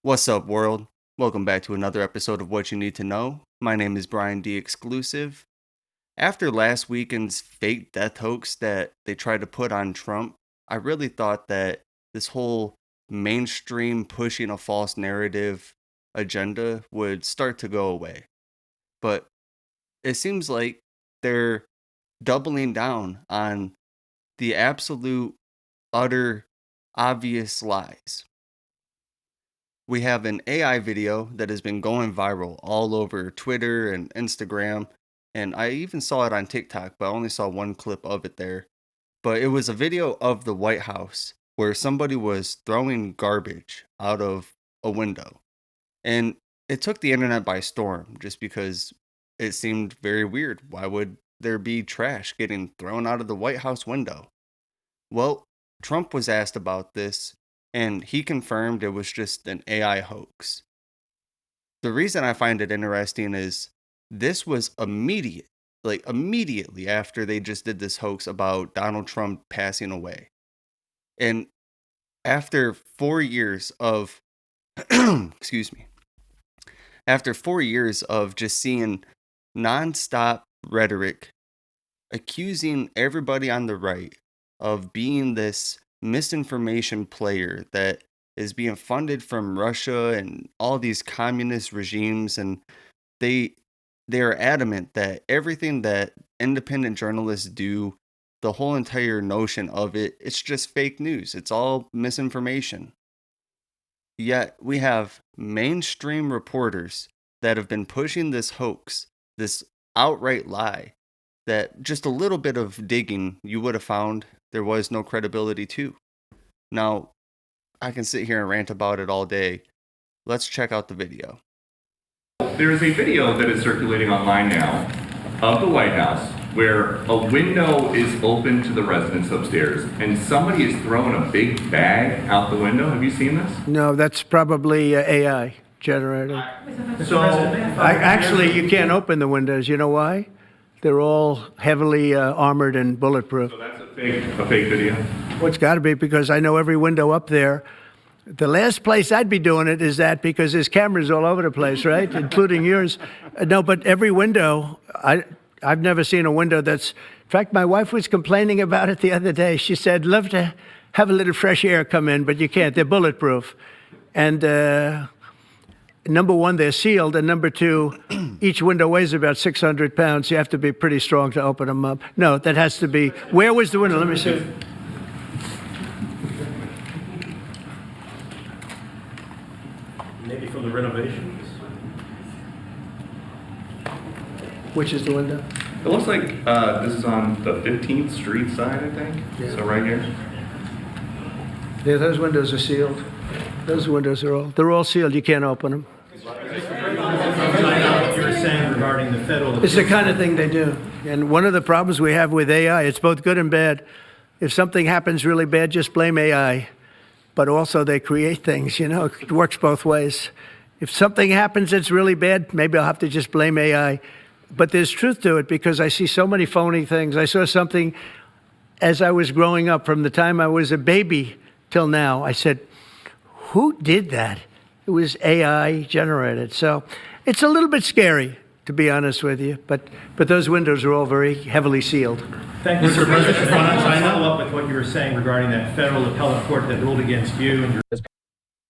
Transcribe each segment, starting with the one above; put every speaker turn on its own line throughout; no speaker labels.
What's up, world? Welcome back to another episode of What You Need to Know. My name is Brian D. Exclusive. After last weekend's fake death hoax that they tried to put on Trump, I really thought that this whole mainstream pushing a false narrative agenda would start to go away. But it seems like they're doubling down on the absolute, utter, obvious lies. We have an AI video that has been going viral all over Twitter and Instagram, and I even saw it on TikTok, but I only saw one clip of it there. But it was a video of the White House where somebody was throwing garbage out of a window. And it took the internet by storm just because it seemed very weird. Why would there be trash getting thrown out of the White House window? Well, Trump was asked about this, and he confirmed it was just an AI hoax. The reason I find it interesting is this was immediate, like immediately after they just did this hoax about Donald Trump passing away. And after 4 years of, excuse me, after 4 years of just seeing nonstop rhetoric accusing everybody on the right of being this misinformation player that is being funded from Russia and all these communist regimes, and they they are adamant that everything that independent journalists do, the whole entire notion of it, it's just fake news. It's all misinformation. Yet we have mainstream reporters that have been pushing this hoax, this outright lie, that just a little bit of digging you would have found there was no credibility to. Now, I can sit here and rant about it all day. Let's check out the video.
There is a video that is circulating online now of the White House where a window is open to the residents upstairs and somebody is throwing a big bag out the window. Have you seen this?
No, that's probably AI generated.
So,
Actually, you can't open the windows. You know why? They're all heavily armored and bulletproof.
so that's a fake video.
Well, it's got to be because I know every window up there. The last place I'd be doing it is that because there's cameras all over the place, right? Including yours. No, but every window, I've never seen a window that's. In fact, my wife was complaining about it the other day. She said, "Love to have a little fresh air come in, but you can't. They're bulletproof." And number one, they're sealed, and number two, each window weighs about 600 pounds. You have to be pretty strong to open them up. No, that has to be. Where was the window? Let me see.
Maybe from the renovations.
Which is the window?
It looks like this is on the 15th Street side, I think.
Yeah.
So right here.
Yeah, those windows are sealed. Those windows they're all sealed. You can't open them.
What you were saying regarding the federal.
It's the kind of thing they do. And one of the problems we have with AI, it's both good and bad. If something happens really bad, just blame AI. But also they create things, it works both ways. If something happens that's really bad, maybe I'll have to just blame AI. But there's truth to it because I see so many phony things. I saw something as I was growing up from the time I was a baby till now. I said, who did that? It was AI generated. So it's a little bit scary, to be honest with you. But those windows are all very heavily sealed.
Thank you, Mr. President. I want to follow up with what you were saying regarding that federal appellate court that ruled against you and your.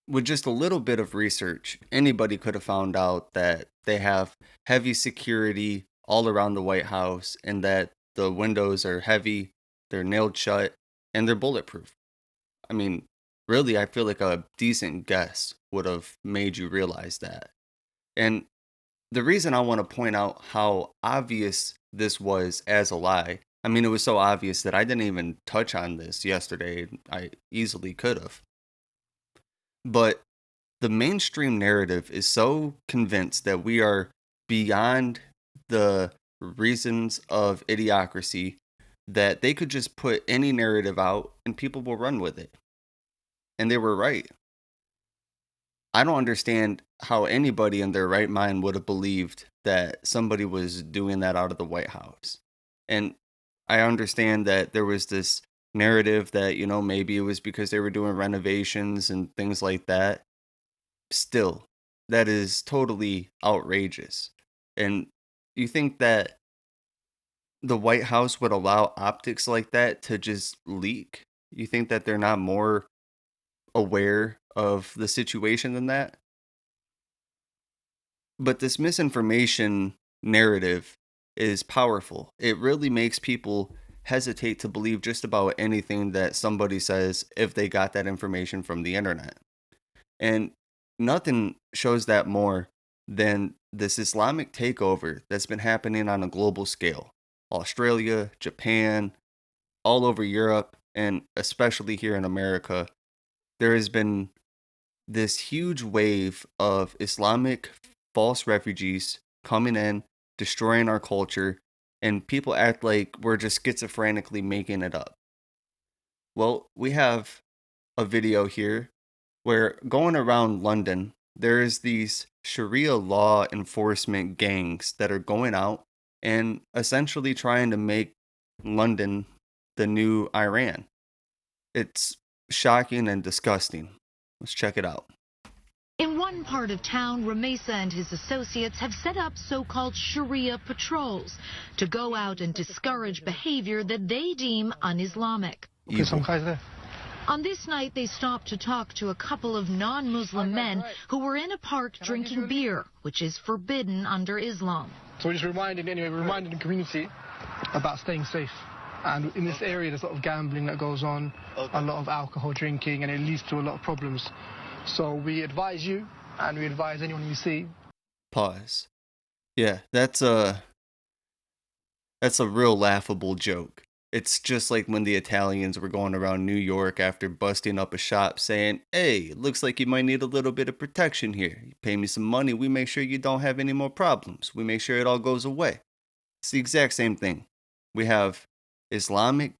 With just a little bit of research, anybody could have found out that they have heavy security all around the White House and that the windows are heavy, they're nailed shut, and they're bulletproof. I mean, really, I feel like a decent guess would have made you realize that. And the reason I want to point out how obvious this was as a lie, I mean, it was so obvious that I didn't even touch on this yesterday. I easily could have. But the mainstream narrative is so convinced that we are beyond the reasons of idiocracy that they could just put any narrative out and people will run with it. And they were right. I don't understand how anybody in their right mind would have believed that somebody was doing that out of the White House. And I understand that there was this narrative that, maybe it was because they were doing renovations and things like that. still, that is totally outrageous. And you think that the White House would allow optics like that to just leak? You think that they're not more aware of the situation than that? But this misinformation narrative is powerful. It really makes people hesitate to believe just about anything that somebody says if they got that information from the internet. And nothing shows that more than this Islamic takeover that's been happening on a global scale. Australia, Japan, all over Europe, and especially here in America, there has been this huge wave of Islamic false refugees coming in, destroying our culture, and people act like we're just schizophrenically making it up. Well, we have a video here where going around London, there is these Sharia law enforcement gangs that are going out and essentially trying to make London the new Iran. It's shocking and disgusting. Let's check it out.
In one part of town, Ramesa and his associates have set up so-called Sharia patrols to go out and discourage behavior that they deem un-Islamic.
Evil.
On this night, they stopped to talk to a couple of non-Muslim men who were in a park drinking beer, which is forbidden under Islam.
So we're just reminding the community about staying safe. And in this area, there's a lot of gambling that goes on, a lot of alcohol drinking, and it leads to a lot of problems. So we advise you, and we advise anyone you see.
Pause. Yeah, that's a real laughable joke. It's just like when the Italians were going around New York after busting up a shop saying, "Hey, it looks like you might need a little bit of protection here. You pay me some money, we make sure you don't have any more problems. We make sure it all goes away." It's the exact same thing. We have Islamic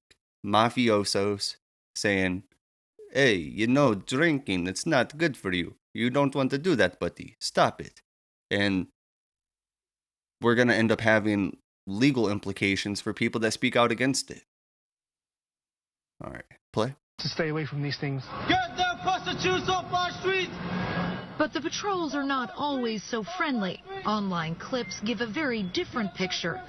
mafiosos saying, "Hey, drinking, it's not good for you. You don't want to do that, buddy. Stop it." And we're going to end up having legal implications for people that speak out against it. All right, play.
To stay away from these things.
Get the prostitutes off our streets!
But the patrols are not always so friendly. Online clips give a very different picture.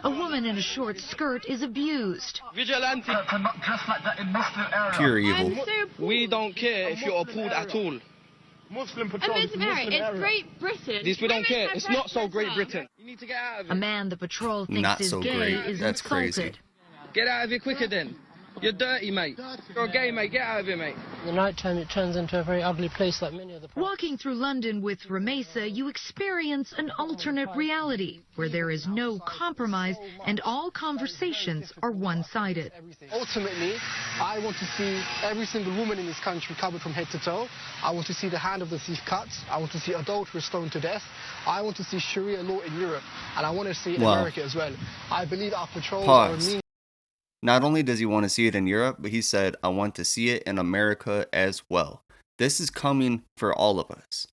A woman in a short skirt is abused.
Vigilante.
To not dress like that in Muslim area.
Pure evil.
We don't care if you're appalled at all.
Muslim patrols.
It's Great Britain.
This we don't care. It's not so Great Britain. You need to get out of
A
it.
man the patrol thinks
Not
is
so
gay
great.
is
That's
insulted.
crazy.
Get out of here quicker then. You're dirty, mate. You're gay, mate. Get out of here, mate.
In the night time, it turns into a very ugly place like many of the...
Walking through London with Ramesa, you experience an alternate reality where there is no compromise and all conversations are one-sided.
Ultimately, I want to see every single woman in this country covered from head to toe. I want to see the hand of the thief cut. I want to see adulterers stoned to death. I want to see Sharia law in Europe, and I want to see it in
Wow.
America as well. I believe our patrols
Pause.
are a means.
Not only does he want to see it in Europe, but he said, "I want to see it in America as well." This is coming for all of us.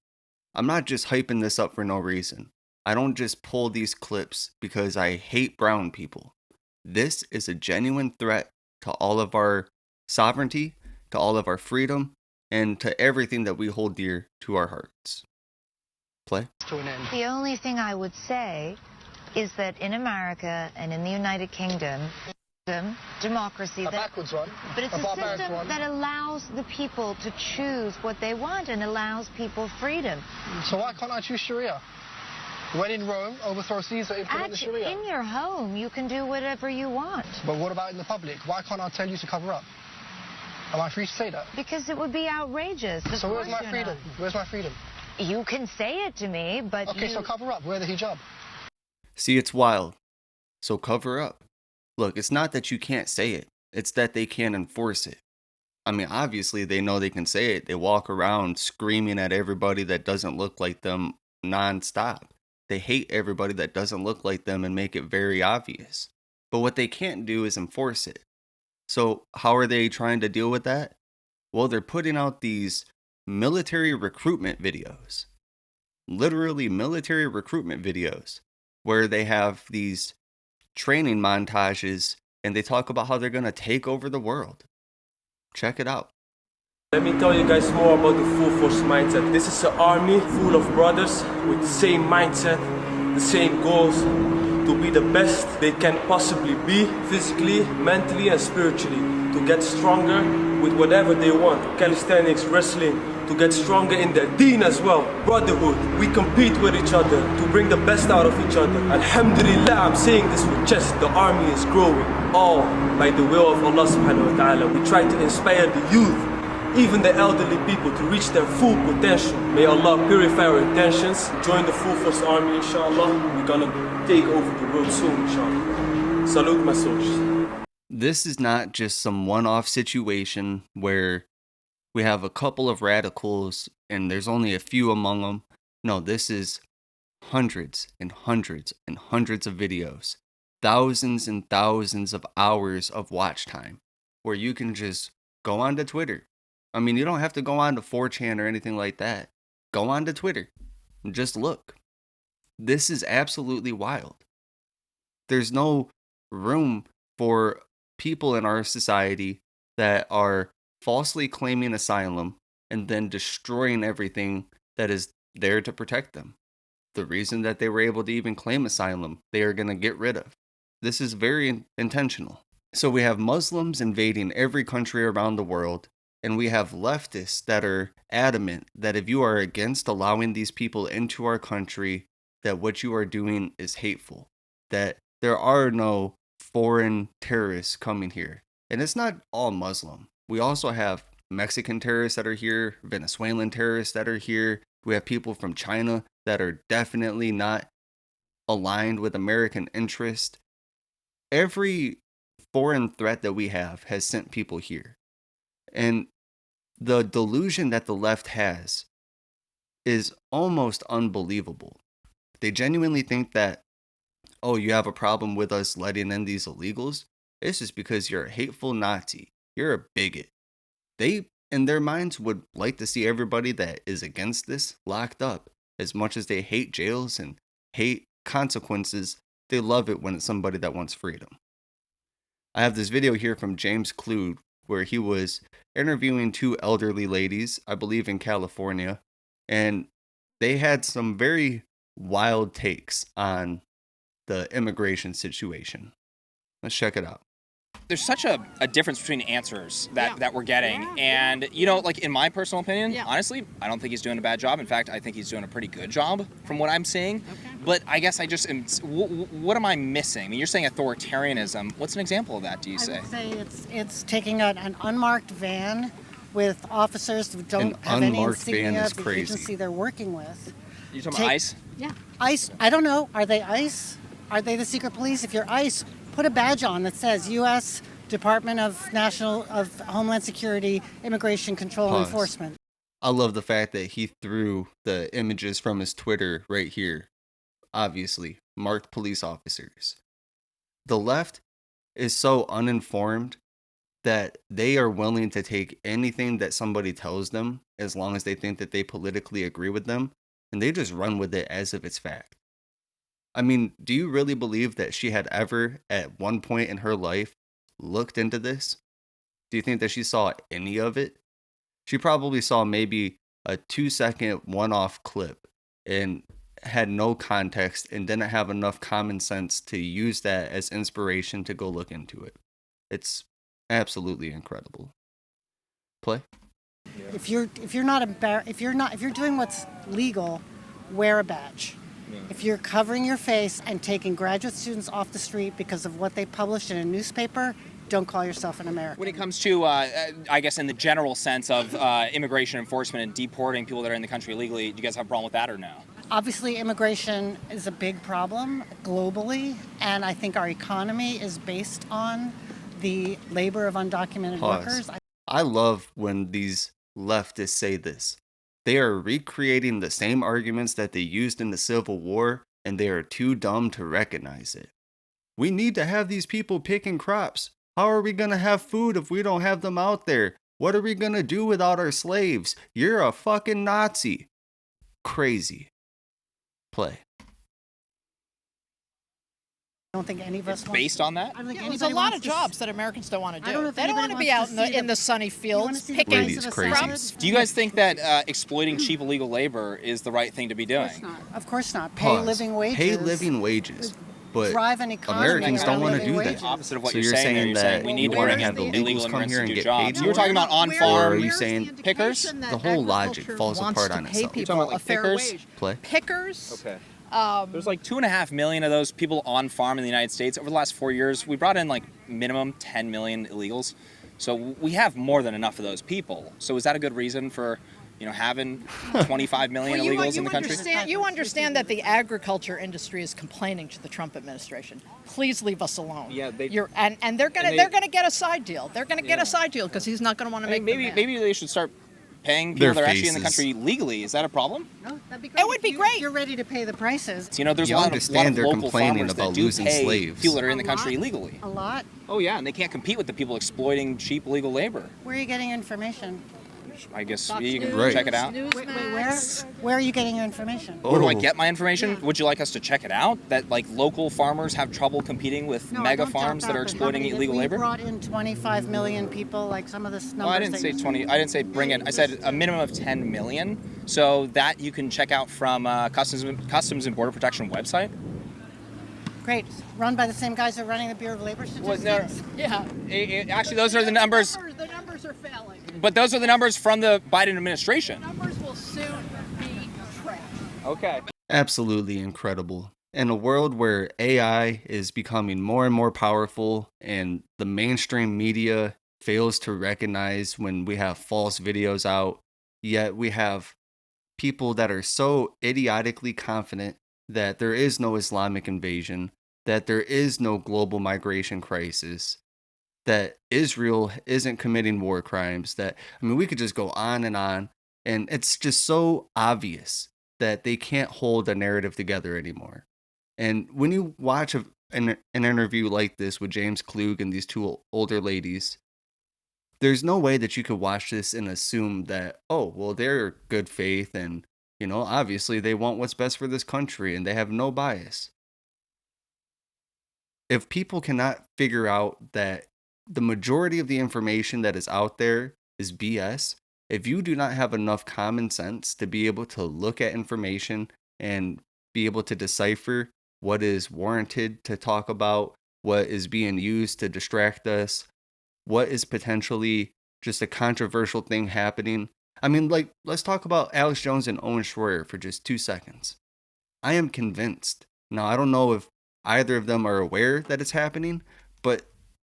I'm not just hyping this up for no reason. I don't just pull these clips because I hate brown people. This is a genuine threat to all of our sovereignty, to all of our freedom, and to everything that we hold dear to our hearts. Play.
To an end.
The only thing I would say is that in America and in the United Kingdom, democracy,
A backwards one.
but it's a
barbaric
system
one.
that allows the people to choose what they want and allows people freedom.
So why can't I choose Sharia? When in Rome, overthrow Caesar, implement the
Actually,
Sharia.
in your home, you can do whatever you want
But what about in the public? Why can't I tell you to cover up? Am I free to say that?
because it would be outrageous. Of
So where's
course
my
you're
freedom? Where's my freedom?
not. You can say it to me, but
Okay,
you...
so cover up. Wear the hijab.
See, it's wild. So cover up. Look, it's not that you can't say it. It's that they can't enforce it. I mean, obviously they know they can say it. They walk around screaming at everybody that doesn't look like them nonstop. They hate everybody that doesn't look like them and make it very obvious. But what they can't do is enforce it. So how are they trying to deal with that? Well, they're putting out these military recruitment videos. Literally military recruitment videos where they have these training montages and they talk about how they're going to take over the world. Check it out.
Let me tell you guys more about the full force mindset. This is an army full of brothers with the same mindset, the same goals, to be the best they can possibly be, physically, mentally and spiritually, to get stronger with whatever they want. Calisthenics, wrestling, to get stronger in their deen as well. Brotherhood, we compete with each other to bring the best out of each other. Alhamdulillah, I'm saying this with chest, the army is growing, all by the will of Allah subhanahu wa ta'ala. We try to inspire the youth, even the elderly people, to reach their full potential. May Allah purify our intentions. Join the full force army, inshallah. We're gonna take over the world soon, inshallah. Salute my soldiers.
This is not just some one-off situation where we have a couple of radicals and there's only a few among them. No, this is hundreds and hundreds and hundreds of videos, thousands and thousands of hours of watch time, where you can just go onto Twitter. I mean, you don't have to go on to 4chan or anything like that. Go on to Twitter and just look. This is absolutely wild. There's no room for people in our society that are falsely claiming asylum and then destroying everything that is there to protect them. The reason that they were able to even claim asylum, they are going to get rid of. This is very intentional. So we have Muslims invading every country around the world, and we have leftists that are adamant that if you are against allowing these people into our country, that what you are doing is hateful, that there are no foreign terrorists coming here. And it's not all Muslim. We also have Mexican terrorists that are here, Venezuelan terrorists that are here. We have people from China that are definitely not aligned with American interest. Every foreign threat that we have has sent people here. And the delusion that the left has is almost unbelievable. They genuinely think that, oh, you have a problem with us letting in these illegals? It's just because you're a hateful Nazi. You're a bigot. They, in their minds, would like to see everybody that is against this locked up. As much as they hate jails and hate consequences, they love it when it's somebody that wants freedom. I have this video here from James Clude where he was interviewing two elderly ladies, I believe in California, and they had some very wild takes on the immigration situation. Let's check it out.
There's such a difference between answers that we're getting. And, you know, like in my personal opinion, honestly, I don't think he's doing a bad job. In fact, I think he's doing a pretty good job from what I'm seeing. Okay. But I guess I just am, what am I missing? I mean, you're saying authoritarianism. What's an example of that, do you say?
I would say it's taking an unmarked van with officers who don't have any insignia of the agency they're working with.
You're talking about ICE?
Yeah. ICE, I don't know. Are they ICE? Are they the secret police? If you're ICE, put a badge on that says U.S. Department of Homeland Security, Immigration Control and Enforcement.
I love the fact that he threw the images from his Twitter right here. Obviously, marked police officers. The left is so uninformed that they are willing to take anything that somebody tells them as long as they think that they politically agree with them, and they just run with it as if it's fact. I mean, do you really believe that she had ever, at one point in her life, looked into this? Do you think that she saw any of it? She probably saw maybe a 2-second one-off clip and had no context and didn't have enough common sense to use that as inspiration to go look into it. It's absolutely incredible. Play.
If you're doing what's legal, wear a badge. If you're covering your face and taking graduate students off the street because of what they published in a newspaper, don't call yourself an American.
When it comes to, I guess in the general sense of immigration enforcement and deporting people that are in the country illegally, do you guys have a problem with that or no?
Obviously, immigration is a big problem globally, and I think our economy is based on the labor of undocumented workers.
I love when these leftists say this. They are recreating the same arguments that they used in the Civil War, and they are too dumb to recognize it. We need to have these people picking crops. How are we going to have food if we don't have them out there? What are we going to do without our slaves? You're a fucking Nazi. Crazy. Play.
I don't think any of us
It's
want-
based on that?
I don't think
There's a
anybody
lot
wants
of
to
jobs that Americans don't want to
I don't know
do.
if
They don't want to
anybody
be out
wants to see
in the sunny fields picking
Lady's crazy.
Do you guys think that exploiting cheap illegal labor is the right thing to be doing?
Of course not. Pay
Pause.
living wages.
Pay living wages. But
drive an economy
Americans don't
around
want to
living
do
wages.
that.
Opposite of what
So
you're
you're
saying there.
saying
You're
that
saying we need
you
to
want to
bring
have the
illegal
illegals come
immigrants
here
to
and
do
get
jobs.
paid?
You were talking about on
Or are
farm
you saying
pickers?
the whole logic falls apart on
pay
itself?
You're
people
talking about
a
like
fair
pickers?
wage.
Play.
Pickers.
Okay. There's like 2.5 million of those people on farm in the United States. Over the last 4 years, we brought in like minimum 10 million illegals. So we have more than enough of those people. So is that a good reason for, having 25 million illegals in the country?
You understand that the agriculture industry is complaining to the Trump administration. Please leave us alone.
Yeah,
and they're gonna get a side deal. They're gonna get a side deal because he's not gonna want to make.
Maybe they should start paying people that are actually in the country legally. Is that a problem?
No, that'd be great.
It would be great.
You're ready to pay the prices.
There's
You
a lot of
understand they're
local
complaining
farmers that
about
do
losing
pay
slaves.
people that are in the
A
country
lot.
illegally.
A lot.
Oh yeah, and they can't compete with the people exploiting cheap illegal labor.
Where are you getting your information?
I guess
Fox
you can
Right.
check it out.
Wait, where are you getting your information?
Where do I
Oh.
get my information? Would you like us to check it out? That like local farmers have trouble competing with
No, I
mega
don't doubt
farms that are
but how
exploiting
many-
illegal
we
labor?
brought in 25 million people, like some of the numbers.
No, I didn't
that
say
you
20. I didn't say bring in. I said a minimum of 10 million. So that you can check out from Customs and Border Protection website.
Great. Run by the same guys who are running the Bureau of Labor Statistics?
Yeah.
Actually, those are the numbers.
The numbers are failing.
But those are the numbers from the Biden administration.
Numbers will soon be trash.
Okay.
Absolutely incredible. In a world where AI is becoming more and more powerful and the mainstream media fails to recognize when we have false videos out, yet we have people that are so idiotically confident that there is no Islamic invasion, that there is no global migration crisis, that Israel isn't committing war crimes, we could just go on, and it's just so obvious that they can't hold a narrative together anymore. And when you watch an interview like this with James Klug and these two older ladies, there's no way that you could watch this and assume that, oh, well, they're good faith and, obviously they want what's best for this country and they have no bias. If people cannot figure out that the majority of the information that is out there is BS, if you do not have enough common sense to be able to look at information and be able to decipher what is warranted to talk about, what is being used to distract us, what is potentially just a controversial thing happening. Let's talk about Alex Jones and Owen Schroyer for just 2 seconds. I am convinced. Now, I don't know if either of them are aware that it's happening, but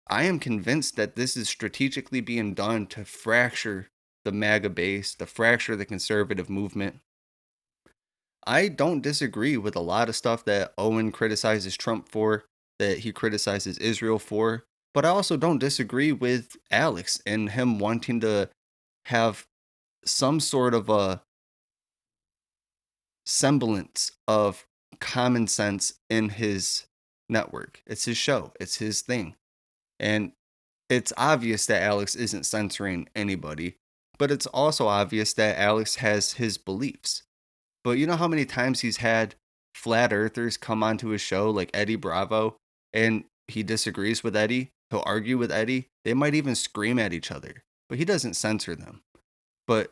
I am convinced that this is strategically being done to fracture the MAGA base, to fracture the conservative movement. I don't disagree with a lot of stuff that Owen criticizes Trump for, that he criticizes Israel for, but I also don't disagree with Alex and him wanting to have some sort of a semblance of common sense in his network. It's his show. It's his thing. And it's obvious that Alex isn't censoring anybody, but it's also obvious that Alex has his beliefs. But you know how many times he's had flat earthers come onto his show, like Eddie Bravo, and he disagrees with Eddie? He'll argue with Eddie. They might even scream at each other, but he doesn't censor them. But,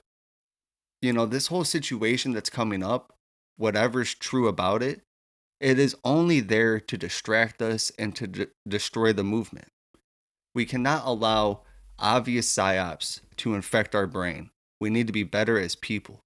this whole situation that's coming up, whatever's true about it, it is only there to distract us and to destroy the movement. We cannot allow obvious psyops to infect our brain. We need to be better as people.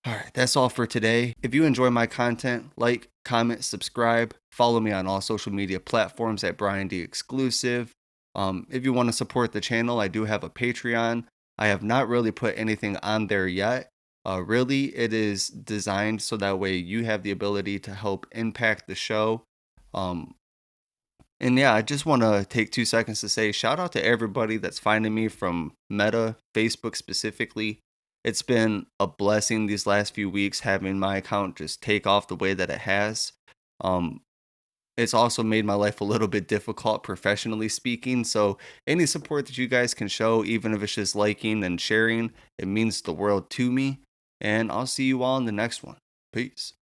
All right, that's all for today. If you enjoy my content, like, comment, subscribe, follow me on all social media platforms at Brian D Exclusive. If you want to support the channel, I do have a Patreon. I have not really put anything on there yet. Really, it is designed so that way you have the ability to help impact the show. And yeah, I just want to take 2 seconds to say shout out to everybody that's finding me from Meta, Facebook specifically. It's been a blessing these last few weeks having my account just take off the way that it has. It's also made my life a little bit difficult professionally speaking. So any support that you guys can show, even if it's just liking and sharing, it means the world to me. And I'll see you all in the next one. Peace.